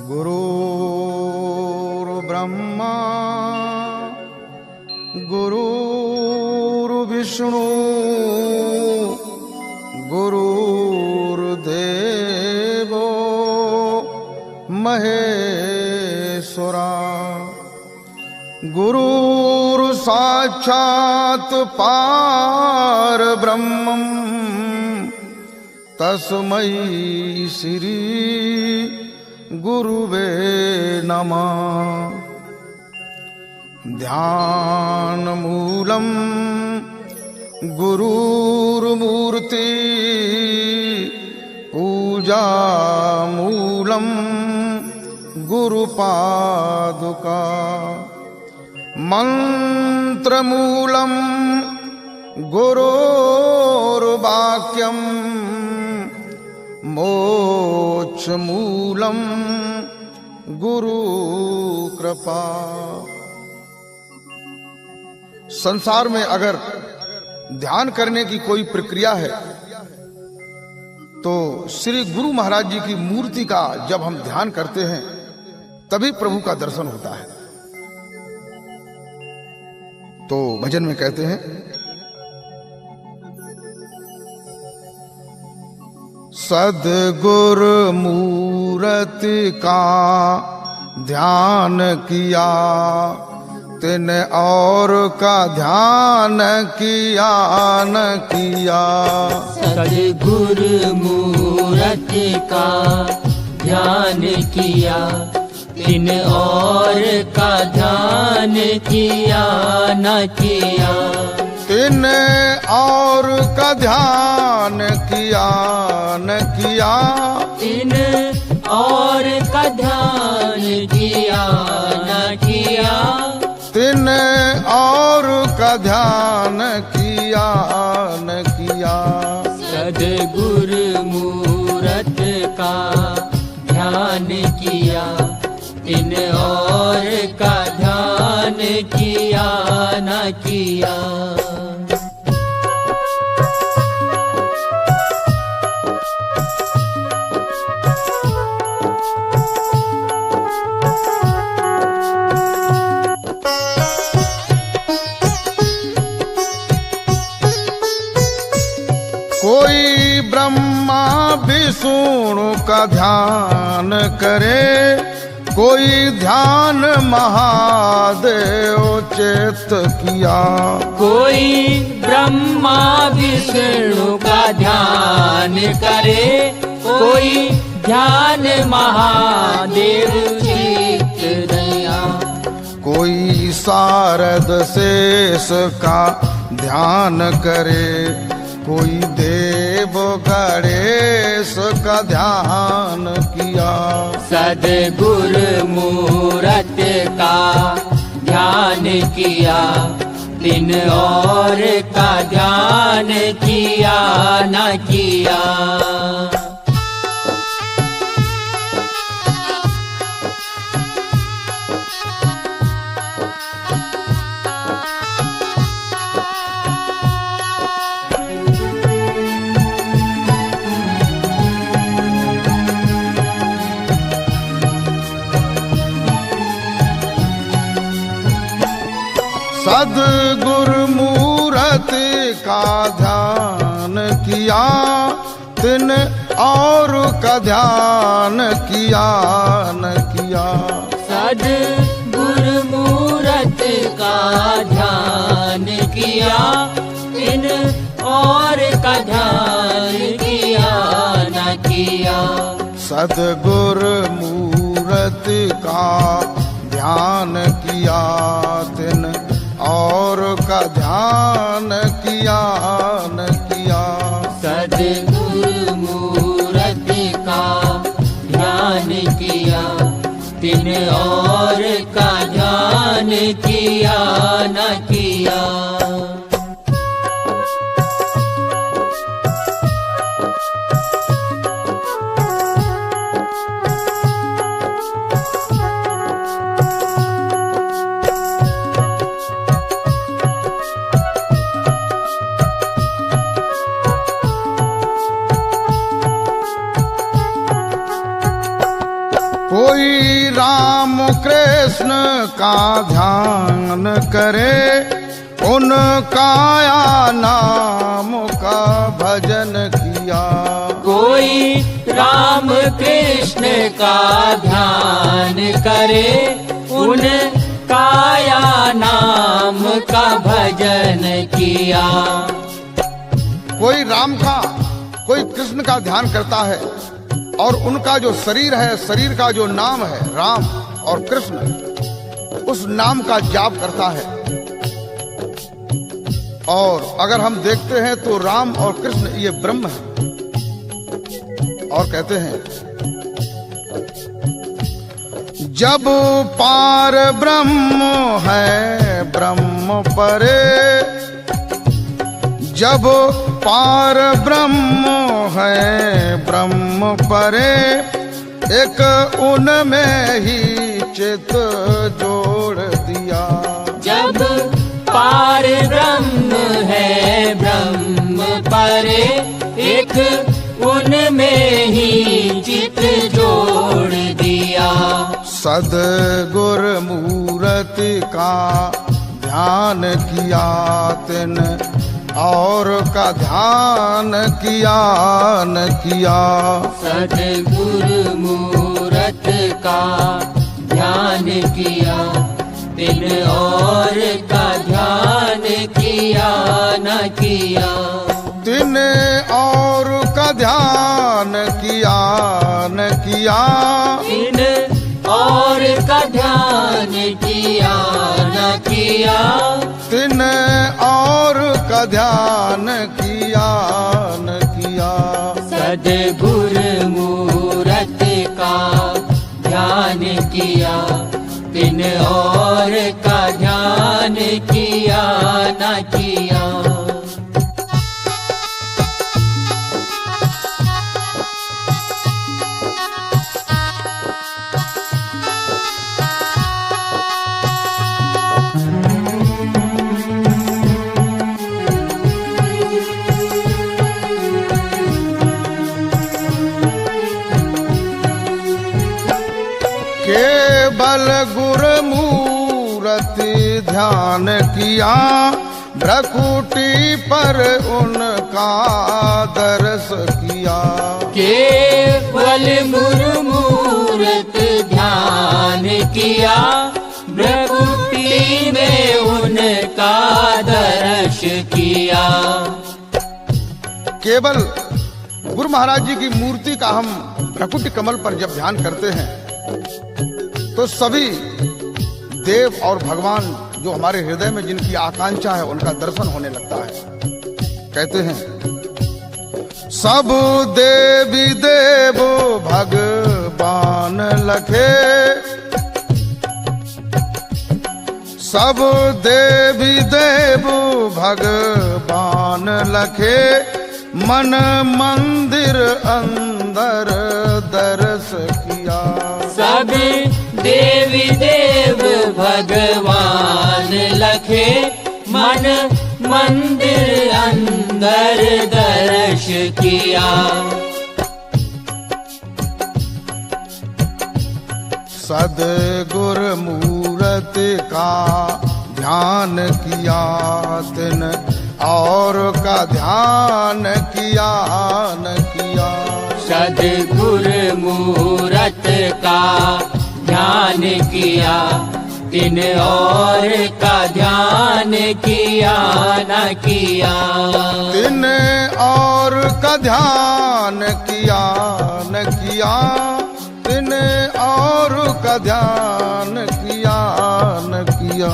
गुरुर्ब्रह्मा गुरुर्विष्णु गुरुर्देवो महेश्वरा गुरुर्साक्षात् परब्रह्मम् तस्मै श्री गुरुवे नमः। ध्यानमूलं गुरुर्मूर्ति पूजामूलं गुरुपादुका मंत्रमूलं गुरोर्वाक्यं मोक्षमूलं गुरु कृपा। संसार में अगर ध्यान करने की कोई प्रक्रिया है तो श्री गुरु महाराज जी की मूर्ति का जब हम ध्यान करते हैं तभी प्रभु का दर्शन होता है। तो भजन में कहते हैं, सद्गुरु मूर्ति का ध्यान किया तिन और का ध्यान किया न किया। सद्गुरु मूर्ति का ध्यान किया तिन और का ध्यान किया न किया। तिन और का ध्यान किया न किया। तिन और का ध्यान किया न किया। तिन और का ध्यान किया न किया। सद्गुरु मूर्ति का ध्यान किया तिन और का ध्यान किया न किया। कोई ब्रह्मा विष्णु का ध्यान करे, कोई ध्यान महादेव चित किया। कोई ब्रह्मा विष्णु का ध्यान करे, कोई ध्यान महादेव चित दया। कोई शारद शेष का ध्यान करे, कोई देव गणेश का ध्यान किया। सद्गुरु मूर्ति का ध्यान किया तिन और का ध्यान किया न किया। सद्गुरु मूर्ति का ध्यान किया तिन और का ध्यान किया न किया। सद्गुरु मूर्ति का ध्यान किया तिन और का ध्यान किया न किया। सद्गुरु मूर्ति का ध्यान किया तिन और का ध्यान किया न किया। सद्गुरु मूर्ति का ध्यान किया तिन और का ध्यान किया न किया। कोई कोई राम कृष्ण का ध्यान करे, उनका या नाम का भजन किया। कोई राम कृष्ण का ध्यान करे, उनका या नाम का भजन किया। कोई राम का, कोई कृष्ण का ध्यान करता है और उनका जो शरीर है, शरीर का जो नाम है राम और कृष्ण, उस नाम का जाप करता है। और अगर हम देखते हैं तो राम और कृष्ण ये ब्रह्म है। और कहते हैं जब पार ब्रह्म है ब्रह्म परे, जब पार ब्रह्म है ब्रह्म परे, एक उनमें ही चित जोड़ दिया। जब पार ब्रह्म है ब्रह्म परे, एक उनमें ही चित जोड़ दिया। सद्गुर मूर्ति का ध्यान किया तिन, और का ध्यान किया न किया। सद्गुरु मूरत का ध्यान किया तिन, और का ध्यान किया न किया। तिन और का ध्यान किया न किया। तिन और का ध्यान किया न किया। तिन और का ध्यान किया न किया। सद्गुरु मूरत का ध्यान किया तिन, और का ध्यान किया न किया। केवल गुरु मूर्ति ध्यान किया, भ्रकुटी पर उनका दर्श किया। केवल गुरु मूर्ति ध्यान किया, भ्रकुटी में उनका दर्श किया। केवल गुरु महाराज जी की मूर्ति का हम भ्रकुटी कमल पर जब ध्यान करते हैं तो सभी देव और भगवान जो हमारे हृदय में जिनकी आकांक्षा है उनका दर्शन होने लगता है। कहते हैं सब देवी देव भगवान लखे, सब देवी देव भगवान लखे, मन मंदिर अंदर दर्श किया। सभी देवी देव भगवान लखे, मन मंदिर अंदर दर्श किया। सद्गुर मूर्ति का ध्यान किया तिन, और का ध्यान किया न किया। सद्गुरु मूरत का ध्यान किया तिन, और का ध्यान किया न किया। तिन और का ध्यान किया न किया। तिन और का ध्यान किया न किया।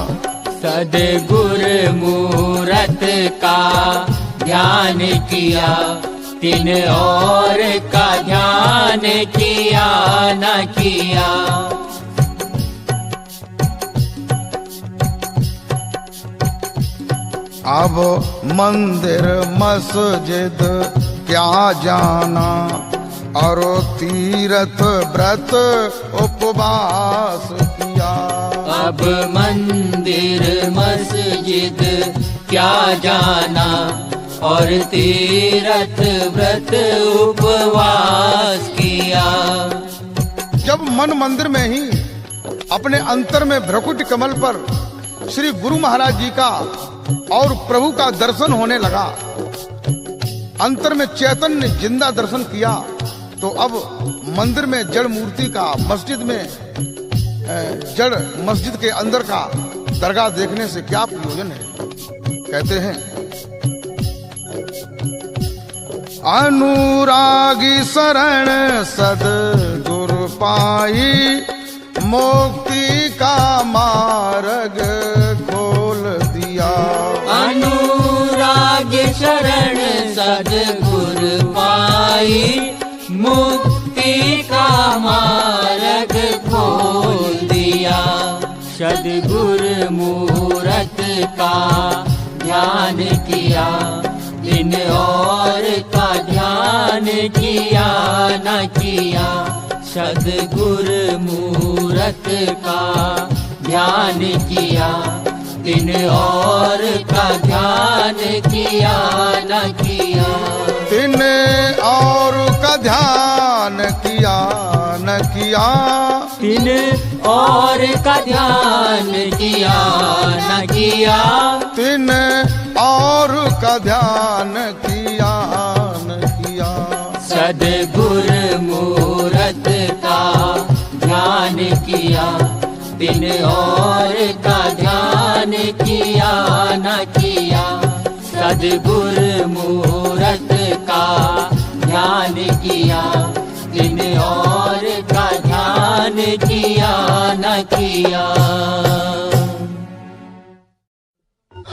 सद्गुरु मूरत का ध्यान किया तिन, और का ध्यान किया न किया। अब मंदिर मस्जिद क्या जाना, और तीर्थ व्रत उपवास किया। अब मंदिर मस्जिद क्या जाना, और तीर्थ व्रत उपवास किया। जब मन मंदिर में ही अपने अंतर में भ्रकुटी कमल पर श्री गुरु महाराज जी का और प्रभु का दर्शन होने लगा, अंतर में चैतन्य जिंदा दर्शन किया, तो अब मंदिर में जड़ मूर्ति का, मस्जिद में जड़ मस्जिद के अंदर का दरगाह देखने से क्या प्रयोजन है। कहते हैं अनुरागी शरण सद्गुरु पाई, मुक्ति का मार्ग खोल दिया। अनुरागी शरण सद्गुरु पाई, मुक्ति का मार्ग खोल दिया। सद्गुरु मूरत का ध्यान किया, दिन और का ध्यान किया न किया। सद्गुरु मूरत का ध्यान किया, दिन और का ध्यान किया न किया। दिन और का ध्यान किया न किया। दिन और का ध्यान किया न किया। दिन और का ध्यान किया न किया। सद्गुरु मूरत का ध्यान किया, दिन और का ध्यान किया न किया। सद्गुरु मूरत का ध्यान किया, दिन और का ध्यान किया न किया।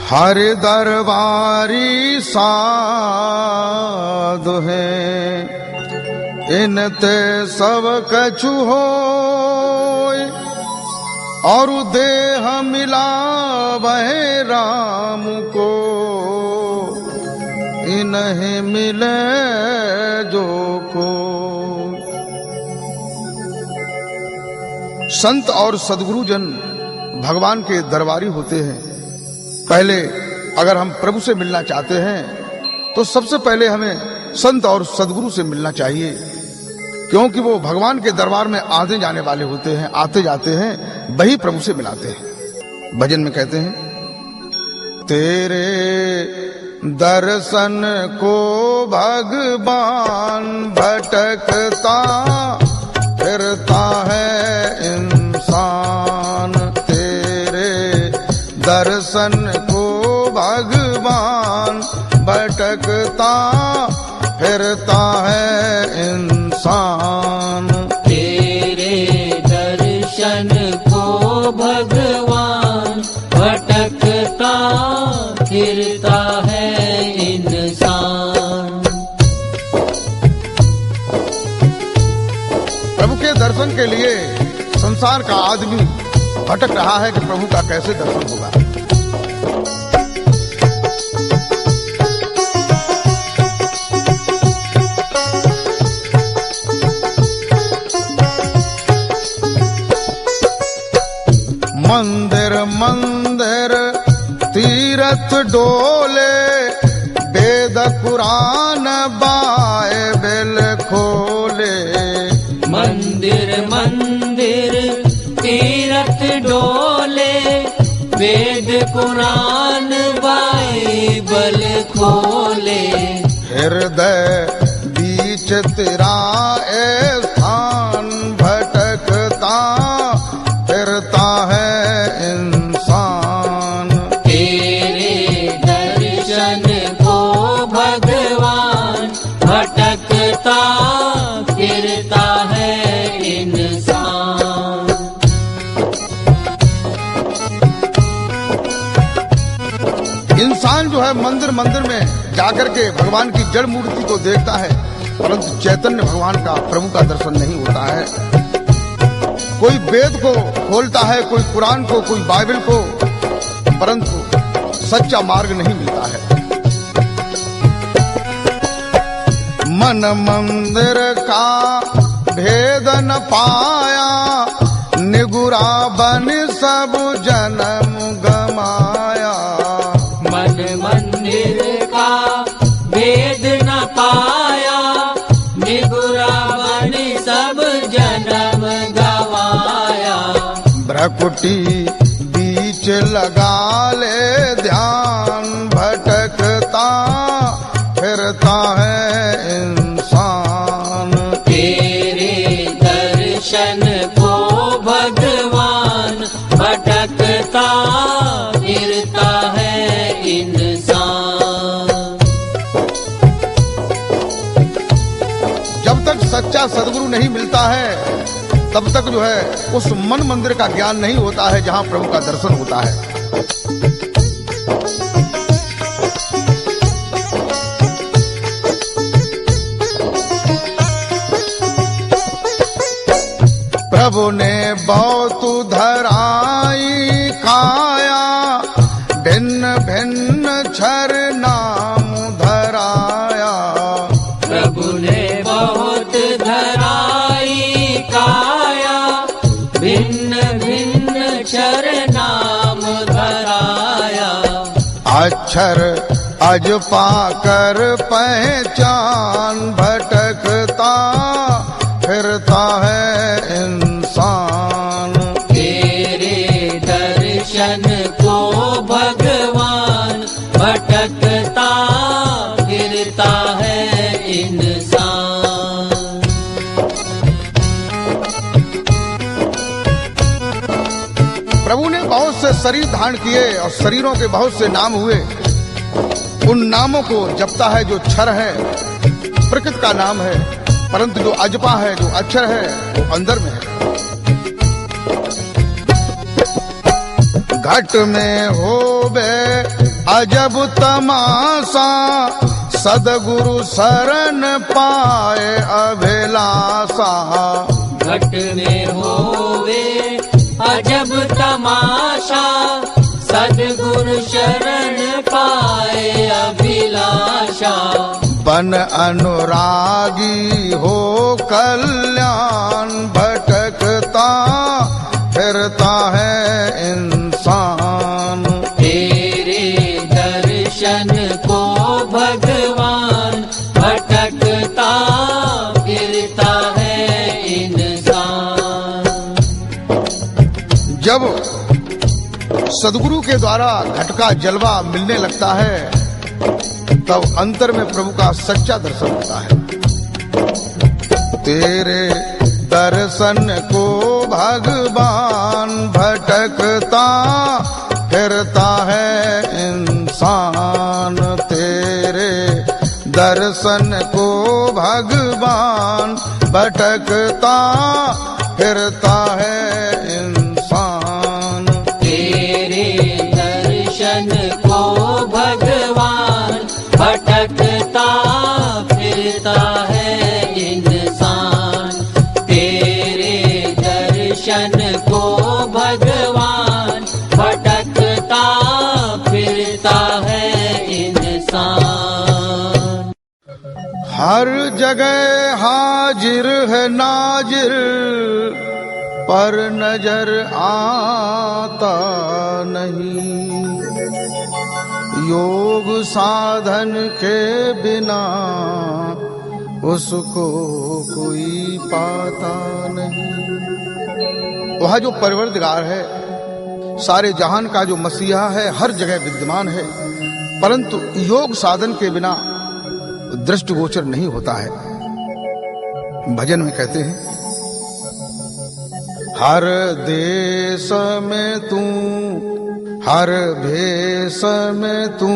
हर दरबारी साधु है, इनते सब कछु होय, और देह मिला वह राम को, इन्हें मिले जो को। संत और सद्गुरु जन भगवान के दरबारी होते हैं। पहले अगर हम प्रभु से मिलना चाहते हैं तो सबसे पहले हमें संत और सद्गुरु से मिलना चाहिए, क्योंकि वो भगवान के दरबार में आते जाने वाले होते हैं, आते जाते हैं, वही प्रभु से मिलाते हैं। भजन में कहते हैं तेरे दर्शन को भगवान भटकता फिरता है इंसान। तेरे दर्शन को भगवान भटकता फिरता है इंसान। तेरे दर्शन को भगवान भटकता फिरता है इंसान। प्रभु के दर्शन के लिए संसार का आदमी भटक रहा है कि प्रभु का कैसे दर्शन होगा। मंदिर मंदिर तीरथ डोले, वेद कुरान बाइबल खोले। मंदिर मंदिर तीरथ डोले, वेद कुरान बाइबल खोले। हृदय बीच तेरा स्थान भटकता फिरता है इंसान। तेरे दर्शन को भगवान भटकता फिरता है इंसान। इंसान जो है मंदिर मंदिर में जाकर के भगवान की जड़ मूर्ति को देखता है, परंतु चैतन्य भगवान का, प्रभु का दर्शन नहीं होता है। कोई वेद को खोलता है, कोई कुरान को, कोई बाइबल को, परंतु सच्चा मार्ग नहीं मिलता है। मन मंदिर का भेद न पाया, निगुरा बन सब जन्म गमाया। मन मंदिर का भेद न पाया, निगुरा बन सब जन्म गमाया। भ्रकुटी बीच लगा ले ध्यान, भटकता फिरता है इंसान। तेरे दर्शन को भगवान, भटकता फिरता है इंसान। जब तक सच्चा सदगुरु नहीं मिलता है तब तक जो है उस मन मंदिर का ज्ञान नहीं होता है जहां प्रभु का दर्शन होता है। प्रभु ने बहुत धराई काया, भिन्न भिन्न छर नाम धराया। प्रभु ने बहुत धराई काया, भिन्न भिन्न क्षर नाम धराया। अक्षर अज पाकर पहचान, भटकता फिरता है इंसान। तेरे दर्शन को भगवान, भटकता फिरता है इंसान। प्रभु ने बहुत से शरीर धारण किए और शरीरों के बहुत से नाम हुए। उन नामों को जपता है जो क्षर है, प्रकृति का नाम है, परंतु जो अजपा है, जो अक्षर है, वो अंदर में है। घट में होवे अजब तमाशा, सदगुरु शरण पाए अभिलाषा। घट में होवे अजब तमाशा, सदगुरु शरण पाए अभिलाषा। बन अनुरागी हो कल्याण, भटकता फिरता है इंसान। तेरे दर्शन को भगवान, भटकता फिरता है इंसान। जब सदगुरु के द्वारा घट का जलवा मिलने लगता है तब अंतर में प्रभु का सच्चा दर्शन होता है। तेरे दर्शन को भगवान, भटकता फिरता है इंसान। तेरे दर्शन को भगवान, भटकता फिरता है इंसान। तेरे दर्शन को भगवान, भटकता फिरता है इंसान। तेरे दर्शन को भगवान, भटकता फिरता है इंसान। हर जगह हाजिर है नाजिर, पर नजर आता नहीं। योग साधन के बिना उसको कोई पाता नहीं। वह जो परवरदिगार है, सारे जहान का जो मसीहा है, हर जगह विद्यमान है, परंतु योग साधन के बिना दृष्टिगोचर नहीं होता है। भजन में कहते हैं, हर देश में तू, हर भेष में तू,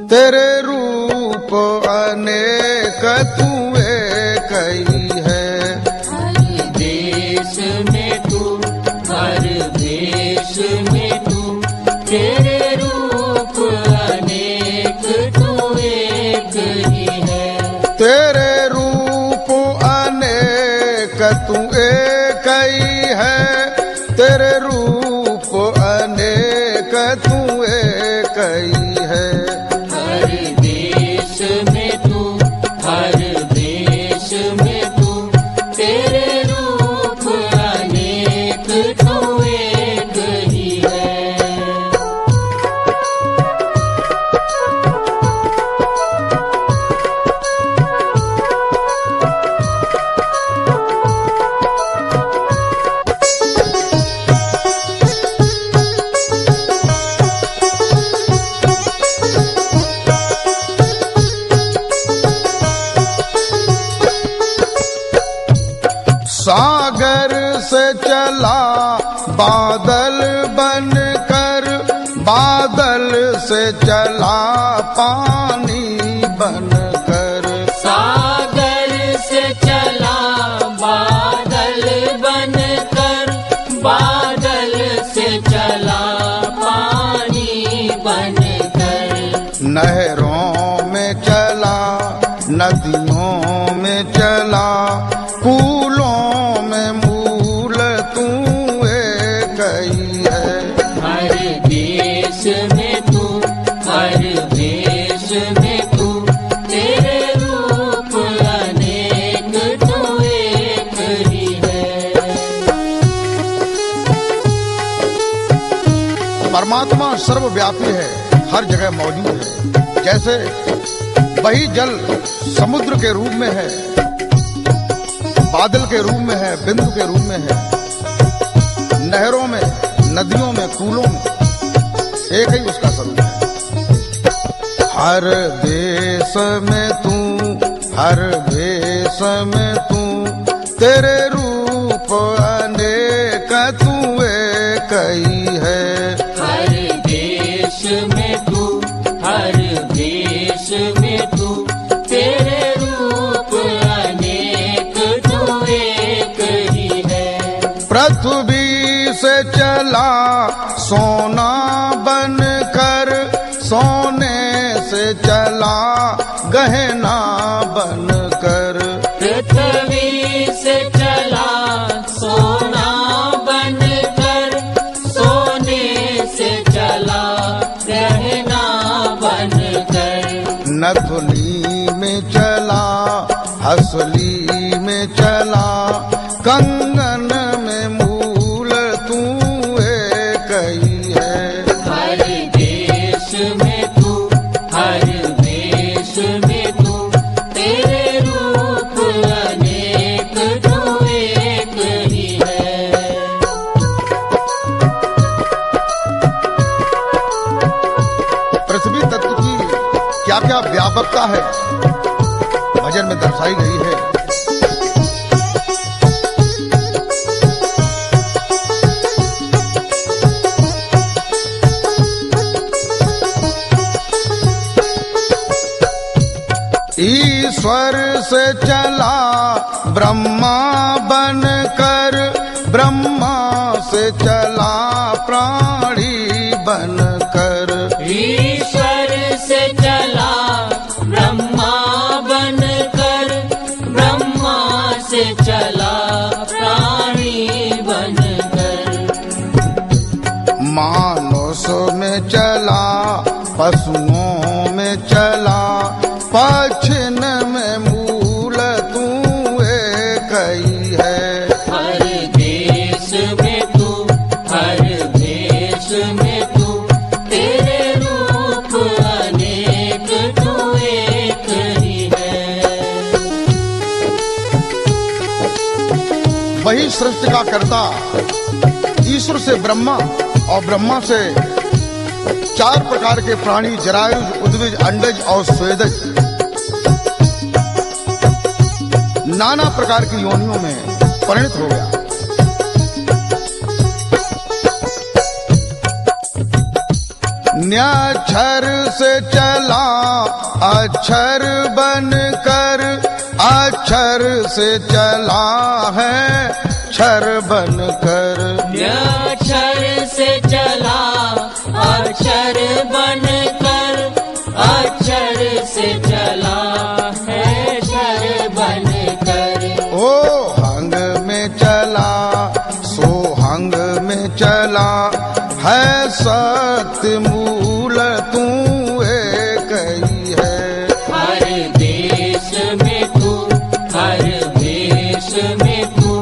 तेरे रूप अनेक तू एक ही है। हर देश में तू, हर भेष में तू, तेरे रूप अनेक तू एक ही है। तेरे रूप अनेक तू एक ही है। तेरे रूप अनेक तू एक ही है। हर देश में तू, हर भेष में तू, तेरे रूप अनेक तू एक ही है। चला बादल बनकर, बादल से चला पानी बनकर। सागर से चला बादल बनकर, बादल से चला पानी बनकर। नहरों में चला, नदियों में चला, फूलों में मूल तू एक ही है। हर देश में तू, हर देश में तू, तेरे रूप अनेक तू एक ही है। परमात्मा सर्वव्यापी है, हर जगह मौजूद है। जैसे वही जल समुद्र के रूप में है, बादल के रूप में है, बिंदु के रूप में है, नहरों में, नदियों में, फूलों में, एक ही उसका स्वरूप है। हर देश में तू, हर भेष में तू, तेरे रूप अनेक तू एक ही है। हर देश में तू, हर देश में तू, तेरे रूप अनेक तू एक ही है। पृथ्वी से चला सोना बनकर, सोने से चला गहना बनकर। पृथ्वी से चला सोना बनकर, सोने से चला गहना बनकर। नथुनी में चला, हसली में चला, कंगन में मूल तू एक ही है। हर देश में तू, हर देश में तू, तेरे रूप अनेक तू एक ही है। पृथ्वी तत्व की क्या क्या व्यापकता है भजन में दर्शाई गई है। ईश्वर से चला ब्रह्मा बनकर, ब्रह्मा से चला प्राणी बनकर। ईश्वर से चला ब्रह्मा बनकर, ब्रह्मा से चला प्राणी बनकर। मानुष में चला, पशुओं में चला, पक्षिन में मूल तू एक ही है। हर देश में तू, हर देश में तू, तेरे रूप अनेक तू एक ही है। वही सृष्टि का कर्ता ईश्वर से ब्रह्मा और ब्रह्मा से 4 प्रकार के प्राणी जरायुज, उद्भिज, अंडज और स्वेदज नाना प्रकार की योनियों में परिणत हो गया। न्याक्षर से चला अक्षर बनकर, अक्षर से चला है क्षर बनकर। अक्षर से चला अक्षर बनकर, अक्षर से चला है क्षर बनकर। ओ हंग में चला, सोहंग में चला, है सत्य मूल तू एक ही है। हर देश में तू, हर देश में तू,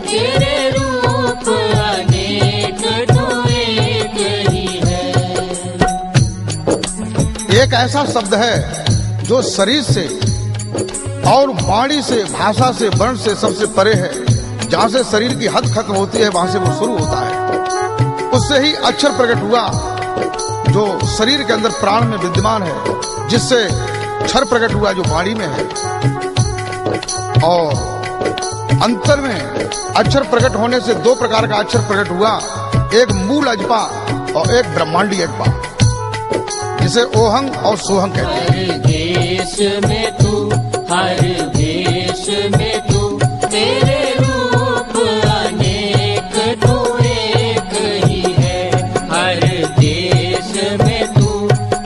तेरे रूप अनेक तू एक ही है। एक ऐसा शब्द है जो शरीर से और वाणी से, भाषा से, वर्ण से सबसे परे है। जहां से शरीर की हद खत्म होती है वहां से वो शुरू होता है। उससे ही अक्षर प्रकट हुआ जो शरीर के अंदर प्राण में विद्यमान है, जिससे क्षर प्रकट हुआ जो वाणी में है। और अंतर में अक्षर प्रकट होने से दो प्रकार का अक्षर प्रकट हुआ, एक मूल अजपा और एक ब्रह्मांडी अजपा, जिसे ओहंग और सोहंग कहते हैं। हर देश में तू, हर देश में तू, तेरे रूप अनेक, तू एक ही है। हर देश में तू,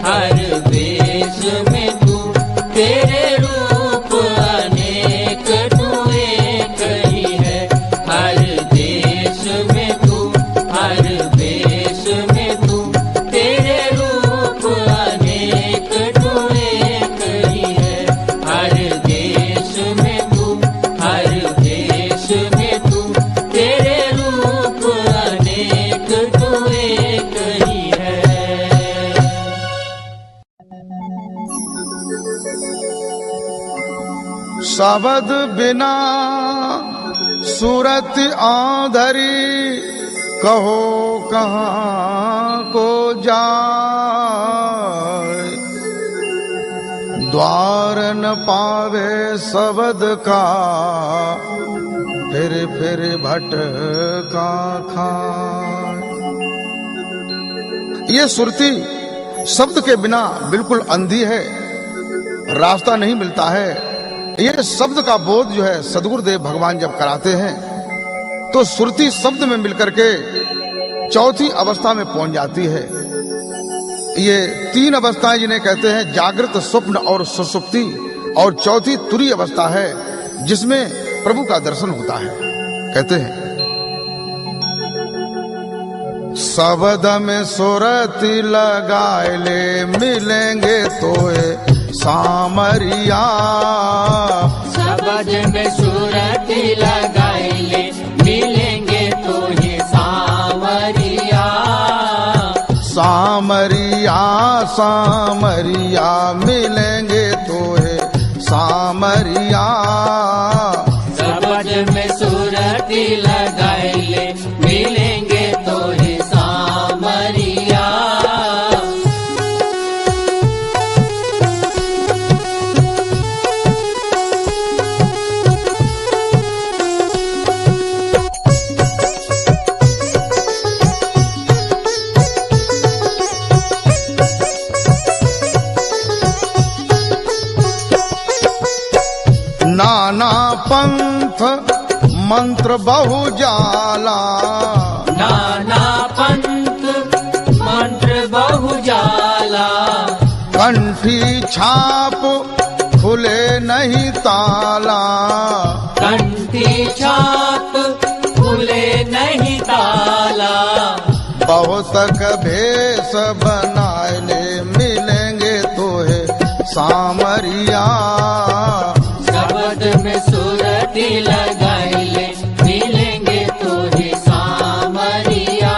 हर देश में तू, तेरे रूप अनेक, तू एक ही है। हर देश में तू, हर देश में तू, तेरे रूप अनेक, तू एक ही है। हर देश में तू, हर देश में तू, तेरे रूप अनेक, तू एक ही है। शब्द बिना सूरत आंधरी, कहो कहाँ को जाए। द्वार न पावे शब्द का, फिर भटका खाए। ये सुरती शब्द के बिना बिल्कुल अंधी है, रास्ता नहीं मिलता है। ये शब्द का बोध जो है सदगुरुदेव भगवान जब कराते हैं तो सुरती शब्द में मिलकर के चौथी अवस्था में पहुंच जाती है। ये तीन अवस्थाएं जिन्हें कहते हैं जागृत, स्वप्न और सुषुप्ति, और चौथी तुरी अवस्था है जिसमें प्रभु का दर्शन होता है। कहते हैं शब्द में सुरती लगाए ले, मिलेंगे तोए सामरिया। शब्द में सूरती लगाए ले, मिलेंगे तो ही सामरिया। सामरिया सामरिया मिलेंगे तोहे सामरिया। शब्द में सूरती लगाए ले, मिलेंगे तो ही सामरिया। नाना पंथ मंत्र बहु जाला, नाना पंथ मंत्र बहु जाला। कंठी छाप खुले नहीं ताला। कंठी छाप खुले नहीं ताला। बहुतक भेष बनाए ले, मिलेंगे तोहे सामरिया। शब्द में सूरती लगाए ले, मिलेंगे तो ही सामरिया।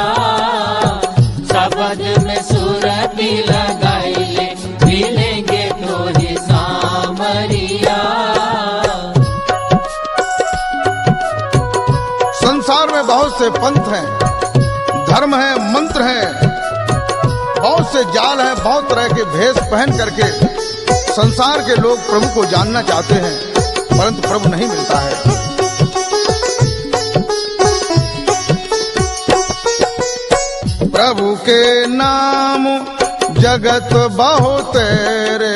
शब्द में सूरती लगाए ले, मिलेंगे तो ही सामरिया। संसार में बहुत से पंथ हैं, धर्म है, मंत्र है, बहुत से जाल हैं, बहुत तरह के भेष पहन करके संसार के लोग प्रभु को जानना चाहते हैं, परंतु प्रभु नहीं मिलता है। प्रभु के नाम जगत बहु तेरे।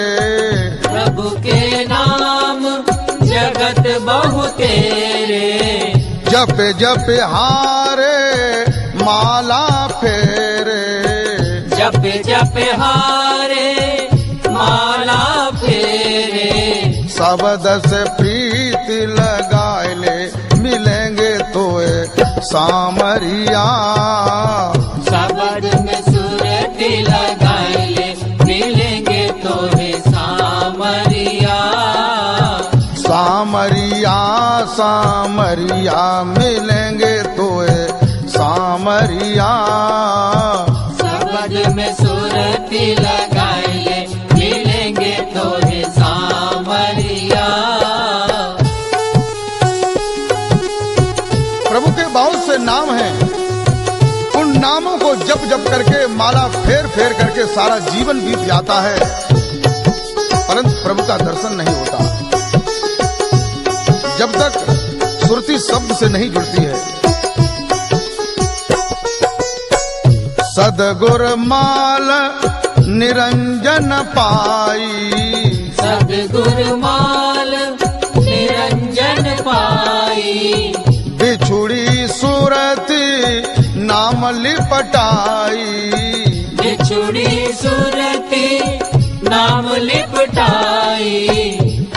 प्रभु के नाम जगत बहु तेरे। जप जप हारे माला फेरे। जप जप हारे माला फेरे। शब्द से प्रीति लगाए ले, मिलेंगे तोए सामरिया। शब्द में सूरती लगाए ले, मिलेंगे तो ही सामरिया। सामरिया सामरिया मिलेंगे तोए सामरिया। शब्द में सूरती लगाए ले, मिलेंगे तो ही सामरिया। प्रभु के बहुत से नाम हैं, उन नामों को जप जप करके माला फेर फेर करके सारा जीवन बीत जाता है, परंतु प्रभु का दर्शन नहीं होता। जब तक सुरती शब्द से नहीं जुड़ती है। सदगुर माल निरंजन पाई, सदगुर माल निरंजन पाई, बिछुड़ी सूरती नाम लिपटाई, बिछुड़ी सूरती नाम लिपटाई,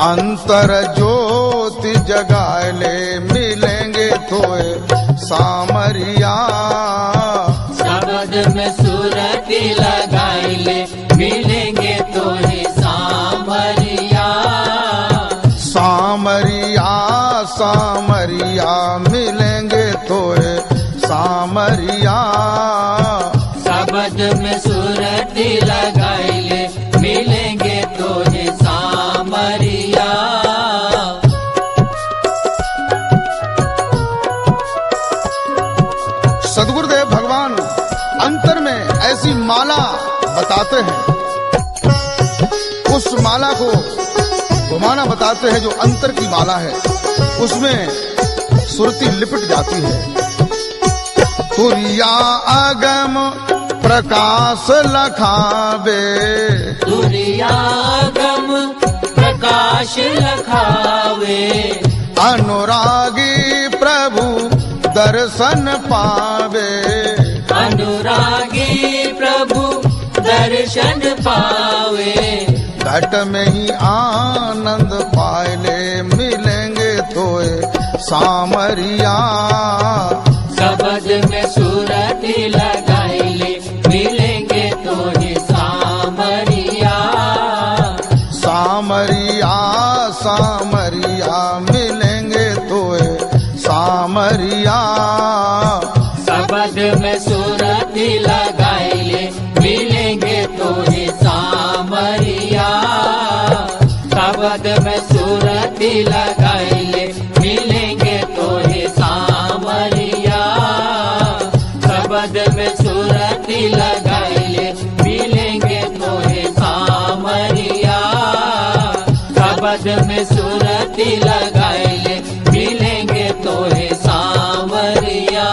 अंतर ज्योति जगाए ले मिलेंगे थोए सामरिया, शब्द में सूरती लगाई ले मिलेंगे तो ही सामरिया, सामरिया सामरिया मिलेंगे थोए सामरिया, शब्द में सूरती लगाई ले मिलेंगे तो ही सामरिया। सद्गुरुदेव भगवान अंतर में ऐसी माला बताते हैं, उस माला को घुमाना बताते हैं जो अंतर की माला है, उसमें सुरती लिपट जाती है। तुरिया अगम प्रकाश लखावे, तुरिया अगम प्रकाश लखावे, अनुरागी प्रभु दर्शन पावे, अनुरागी प्रभु दर्शन पावे, घट में ही आनंद पाए ले मिलेंगे तोए सामरिया, शब्द में सूरती लगाई ले मिलेंगे तो ही सामरिया, सामरिया सामरिया मिलेंगे तोए सामरिया, शब्द में सूरती लगाई ले मिलेंगे तो ही सामरिया, शब्द में सूरती लगाई ले मिलेंगे तो ही सामरिया, शब्द में सूरती लगाई ले मिलेंगे तो ही सामरिया, शब्द में सूरती लगाई ले मिलेंगे तो ही सामरिया।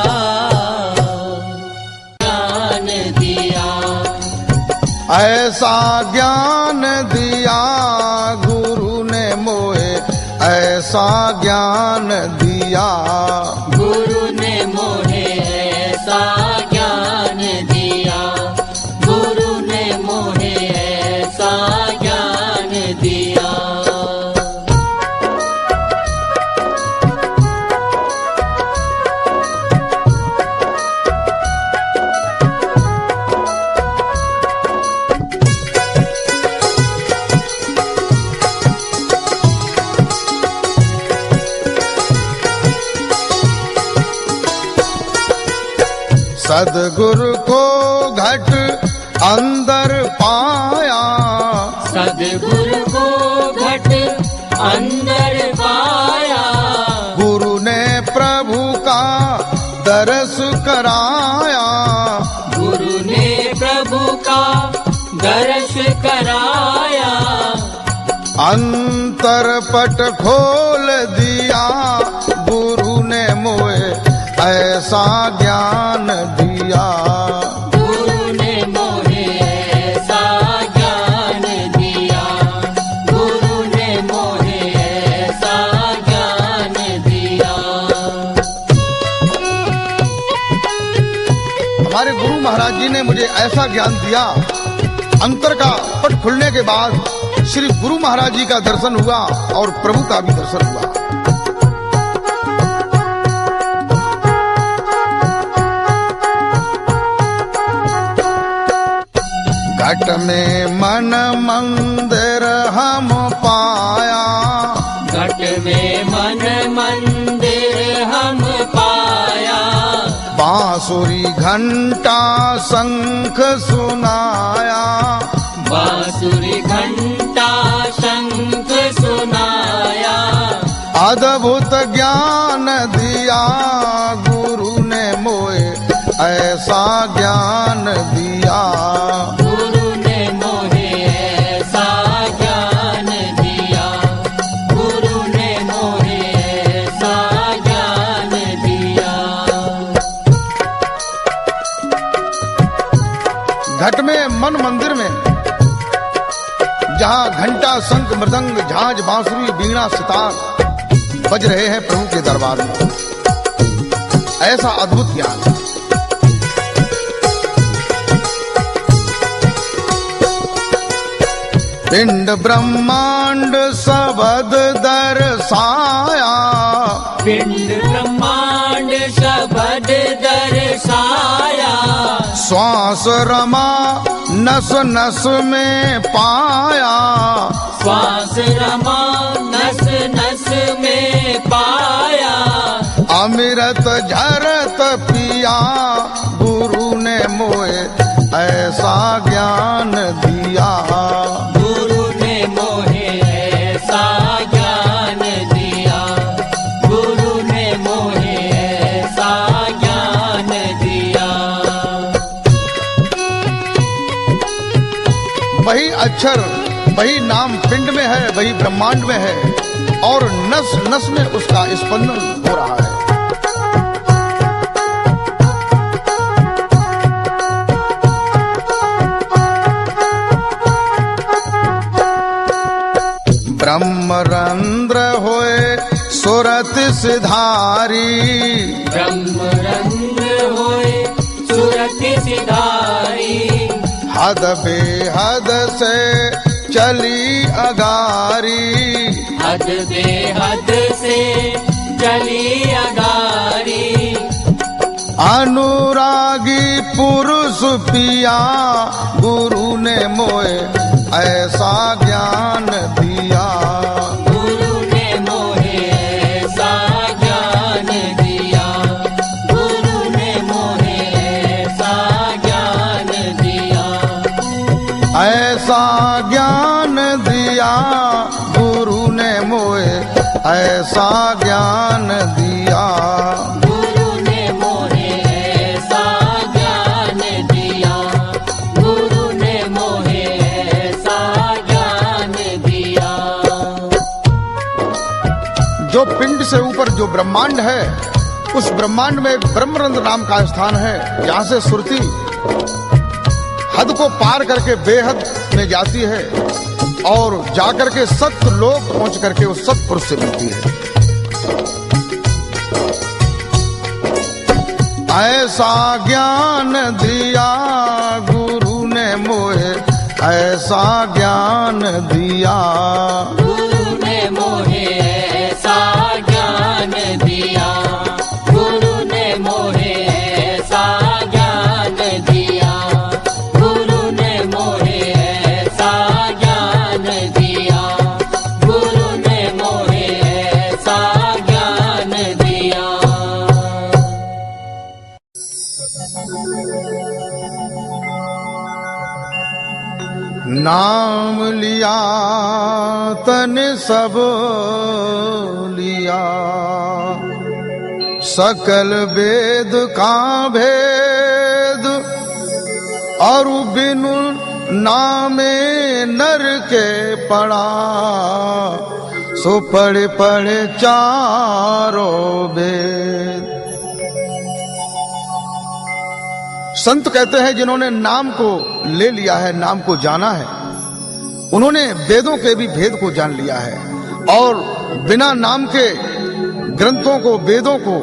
ज्ञान दिया, ऐसा ज्ञान दिया गुरु ने मोहे, ऐसा ज्ञान दिया, गुरु ने मोहे ऐसा ज्ञान दिया, गुरु ने मोहे ऐसा ज्ञान दिया। सदगुरु को घट अंदर पाया, सदगुरु को घट अंदर पाया, गुरु ने प्रभु का दर्श कराया, गुरु ने प्रभु का दर्श कराया, अंतर पट खोल दिया गुरु ने मोहे ऐसा ज्ञान दिया, गुरु ने मोहे ऐसा ज्ञान दिया, गुरु ने मोहे ऐसा ज्ञान दिया। हमारे गुरु महाराज जी ने मुझे ऐसा ज्ञान दिया, अंतर का पट खुलने के बाद श्री गुरु महाराज जी का दर्शन हुआ और प्रभु का भी दर्शन हुआ। घट में मन मंदिर हम पाया, घट में मन मंदिर हम पाया, बांसुरी घंटा शंख सुनाया, बांसुरी घंटा शंख सुनाया, अद्भुत ज्ञान दिया गुरु ने मोहे ऐसा ज्ञान दिया, गुरु ने मोहे ऐसा ज्ञान दिया, गुरु ने मोहे ऐसा ज्ञान घट में मन मंदिर में जहां घंटा शंख मृदंग झांझ बांसुरी बीणा सितार बज रहे हैं प्रभु के दरबार में। ऐसा अद्भुत ज्ञान। पिंड ब्रह्मांड सबद दर्शाया, पिंड ब्रह्मांड सबद दर्शाया, श्वास रमा नस नस में पाया, श्वास रमा नस नस में पाया, अमृत झरत पिया गुरु ने मोए ऐसा ज्ञान दिया, गुरु ने मोहे ऐसा ज्ञान दिया, गुरु ने मोहे ऐसा ज्ञान दिया। वही अक्षर वही नाम पिंड में है, वही ब्रह्मांड में है और नस नस में उसका स्पंदन हो रहा है। ब्रह्मरंध्र होए सुरत सिधारी, ब्रह्मरंध्र होए सुरत सिधारी, हद बेहद से चली अगारी, हद बेहद से चली अगारी, अनुरागी पुरुष पिया गुरु ने मोए ऐसा ज्ञान दिया, गुरु ने मोहे ऐसा ज्ञान दिया, गुरु ने मोहे ऐसा ज्ञान दिया, ऐसा ज्ञान दिया गुरु ने मोए ऐसा ज्ञान दिया, गुरु ने मोहे ऐसा ज्ञान दिया, गुरु ने मोहे ऐसा ज्ञान दिया। जो पिंड से ऊपर जो ब्रह्मांड है उस ब्रह्मांड में एक ब्रह्मरंध्र नाम का स्थान है, जहां से सुरती हद को पार करके बेहद में जाती है और जाकर के सत्य लोक पहुंच करके उस सत्पुरुष से मिलती है। ऐसा ज्ञान दिया गुरु ने मोहे ऐसा ज्ञान दिया, गुरु ने मोहे ऐसा ज्ञान दिया, गुरु ने मोहे ऐसा ज्ञान दिया, गुरु ने मोहे ऐसा ज्ञान दिया, गुरु ने मोहे ऐसा ज्ञान दिया। नाम लिया तन सब लिया, सकल वेद का भेद और बिनु नामे नर के पढ़ा, सो पढ़े पढ़े चारों वेद। संत कहते हैं जिन्होंने नाम को ले लिया है, नाम को जाना है, उन्होंने वेदों के भी भेद को जान लिया है और बिना नाम के ग्रंथों को, वेदों को,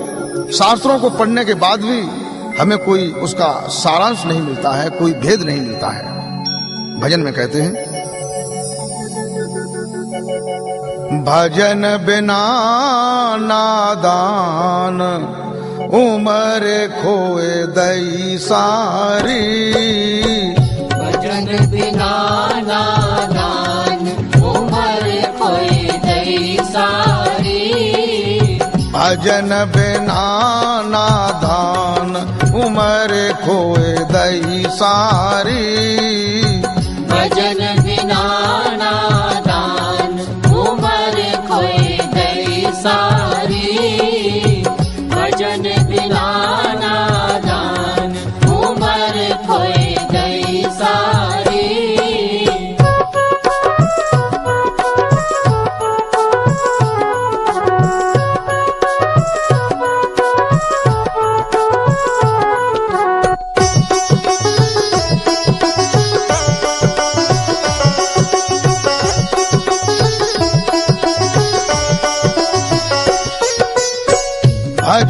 शास्त्रों को पढ़ने के बाद भी हमें कोई उसका सारांश नहीं मिलता है, कोई भेद नहीं मिलता है। भजन में कहते हैं, भजन बिना नादान उमर खोए दई सारी, भजन बिना नादान उमर खोए दई सारी, भजन बिना नादान उमर खोए दई सारी, भजन बिना नादान उमर खोए दई सारी, भजन बिना नादान उमर खोए दई सारी।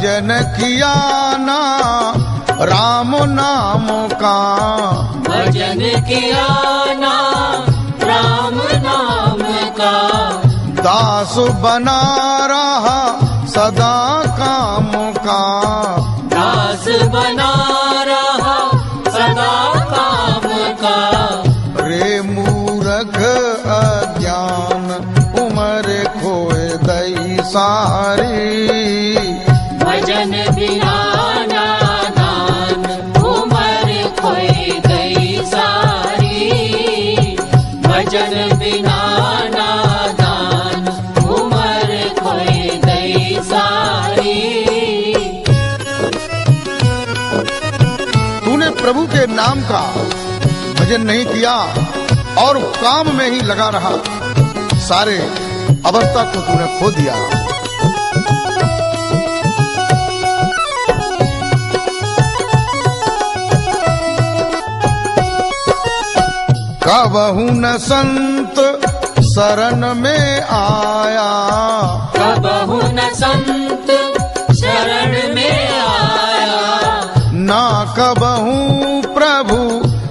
भजन किया ना राम नाम का, भजन किया ना राम नाम का, दास बना रहा सदा काम का, दास बना रहा सदा काम का। रे मूरख अज्ञान उम्र खोए दई सारी, भजन बिना नादान उम्र खोई गई सारी, भजन बिना नादान उम्र खोई गई सारी। तूने प्रभु के नाम का भजन नहीं किया और काम में ही लगा रहा, सारे अवस्था को तूने खो दिया। कबहु न संत शरण में आया, कबहु न संत शरण में आया, ना कबहू प्रभु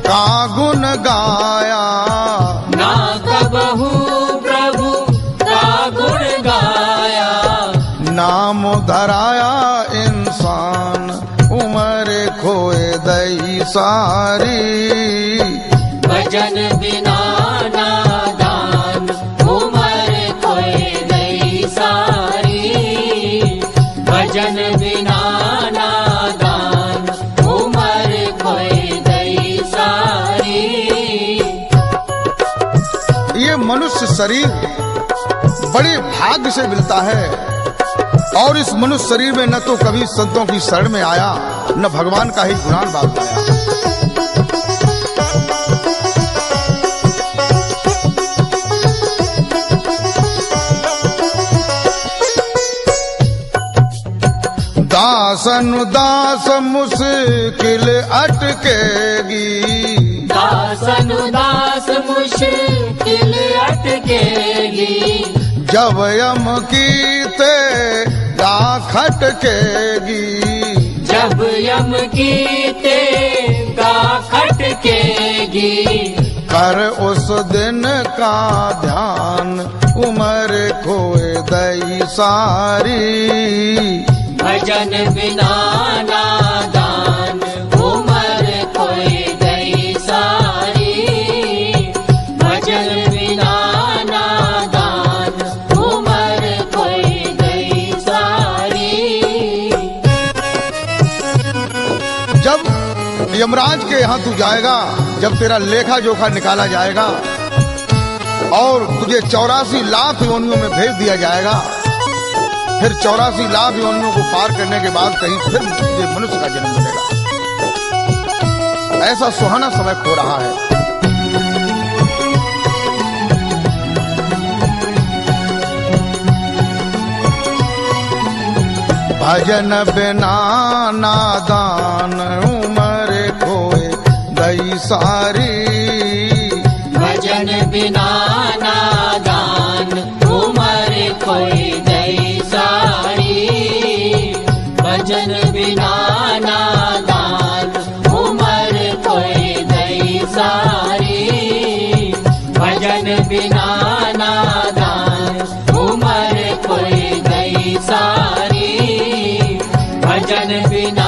का गुण गाया, ना कबहु प्रभु का गुण गाया। नाम धराया इंसान उम्र खोए दई सारी, भजन बिना नादान उम्र खोए गई सारी, भजन बिना नादान उम्र खोए गई सारी। ये मनुष्य शरीर बड़े भाग्य से मिलता है और इस मनुष्य शरीर में न तो कभी संतों की शरण में आया न भगवान का ही गुणान बात पाया। दास अनुदास मुश्किल अटकेगी, दास अनुदास मुश्किल अटकेगी, जब यम की तेगा खटकेगी, जब यम की तेगा खटकेगी। कर उस दिन का ध्यान उम्र खोए दई सारी, भजन बिना नादान उम्र खोई गई सारी, भजन बिना नादान उम्र खोई गई सारी। जब यमराज के यहाँ तू जाएगा, जब तेरा लेखा जोखा निकाला जाएगा और तुझे 84 लाख योनियों में भेज दिया जाएगा, फिर 84 लाख योनियों को पार करने के बाद कहीं फिर तुझे मनुष्य का जन्म मिलेगा। ऐसा सुहाना समय खो रहा है। भजन बिना नादान उम्र खोए दई सारी, भजन बिना नादान उम्र खोई गई सारी, भजन बिना नादान उम्र खोई गई सारी, भजन बिना नादान उम्र खोई गई सारी, भजन बिना